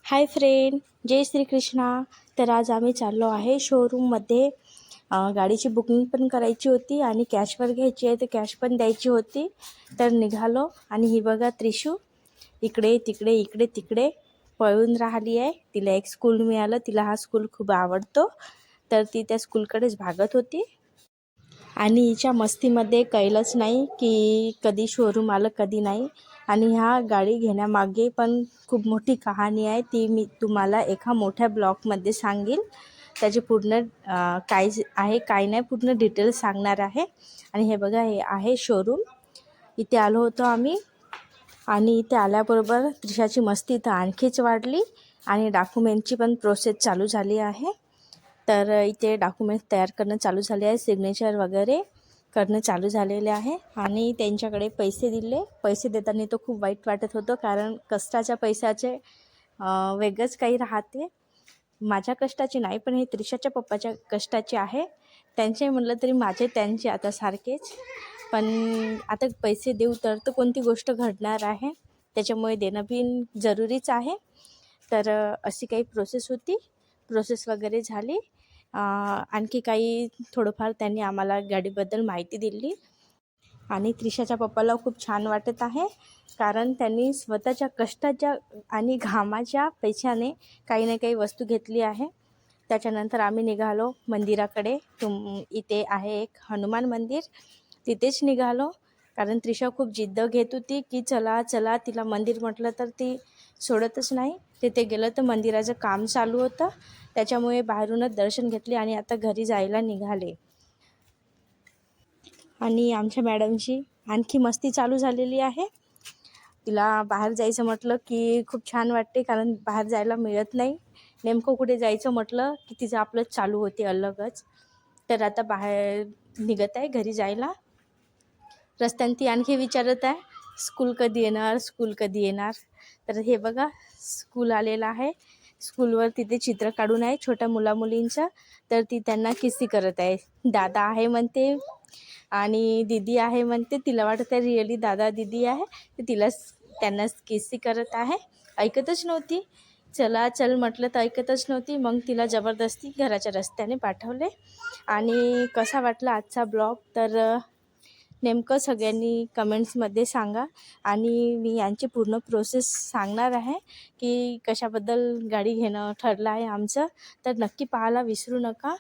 Hi friend, जय श्री कृष्णा. तर आज आम्ही चाललो आहे शोरूममध्ये. गाडीची बुकिंग पण करायची होती आणि कॅशवर घ्यायची आहे, तर कॅश पण द्यायची होती. तर निघालो आणि ही बघा त्रिशू इकडे तिकडे इकडे तिकडे पळून राहिली आहे. तिला एक स्कूल मिळालं, तिला हा स्कूल खूप आवडतो, तर ती त्या स्कूलकडेच भागत होती. आणि हिच्या मस्तीमध्ये कळलंच नाही की कधी शोरूम आलं कधी नाही. आणि ह्या गाडी घेण्यामागे पण खूप मोठी कहाणी आहे, ती मी तुम्हाला एका मोठ्या ब्लॉगमध्ये सांगेल. त्याची पूर्ण काय आहे काय नाही पूर्ण डिटेल्स सांगणार आहे. आणि हे बघा, हे आहे शोरूम. इथे आलो होतो आम्ही आणि इथे आल्याबरोबर त्रिशाची मस्ती तर आणखीच वाढली आणि डॉक्युमेंटची पण प्रोसेस चालू झाली आहे. तर इथे डॉक्युमेंट्स तयार करणं चालू झाले आहे, सिग्नेचर वगैरे करणं चालू झालेले आहे. आणि त्यांच्याकडे पैसे दिले. पैसे देताना तो खूप वाईट वाटत होतं, कारण कष्टाच्या पैशाचे वेगळंच काही राहते. माझ्या कष्टाचे नाही, पण हे त्रिशाच्या पप्पाच्या कष्टाचे आहे. त्यांचे म्हटलं तरी माझे त्यांचे आता सारखेच. पण आता पैसे देऊ तर कोणती गोष्ट घडणार आहे, त्याच्यामुळे देणं पण जरुरीच आहे. तर अशी काही प्रोसेस होती. प्रोसेस वगैरे झाली. आणखी काही थोडंफार त्यांनी आम्हाला गाडीबद्दल माहिती दिली. आणि त्रिशाच्या पप्पाला खूप छान वाटत आहे, कारण त्यांनी स्वतःच्या कष्टाच्या आणि घामाच्या पैशाने काही ना काही वस्तू घेतली आहे. त्याच्यानंतर आम्ही निघालो मंदिराकडे. इथे आहे एक हनुमान मंदिर, तिथेच निघालो. कारण त्रिशा खूप जिद्द घेत होती की चला चला, तिला मंदिर म्हटलं तर ती सोडतच नाही. तिथे गेलं तर मंदिराचं काम चालू होतं, त्याच्यामुळे बाहेरूनच दर्शन घेतले आणि आता घरी जायला निघाले. आणि आमच्या मॅडमची आणखी मस्ती चालू झालेली आहे. तिला बाहेर जायचं म्हटलं की खूप छान वाटते, कारण बाहेर जायला मिळत नाही. नेमकं कुठे जायचं म्हटलं की तिचं आपलं चालू होते अलगच. तर आता बाहेर निघत आहे घरी जायला. रस्त्याने ती आणखी विचारत आहे, स्कूल कधी येणार, स्कूल कधी येणार. तर हे बघा, स्कूल आलेलं आहे. स्कूलवर तिथे चित्र काढून आहे छोट्या मुलामुलींचं. तर ती त्यांना किसी करत आहे. दादा आहे म्हणते आणि दीदी आहे म्हणते. तिला वाटत आहे रिअली दादा दीदी आहे, तर त्यांनाच किसी करत आहे. ऐकतच नव्हती. चला चल म्हटलं तर ऐकतच नव्हती. मग तिला जबरदस्ती घराच्या रस्त्याने पाठवले. आणि कसा वाटला आजचा ब्लॉग, तर नेमकं सगळ्यांनी कमेंट्समध्ये सांगा. आणि मी यांची पूर्ण प्रोसेस सांगणार आहे की कशाबद्दल गाडी घेणं ठरलं आहे आमचं. तर नक्की पाहायला विसरू नका.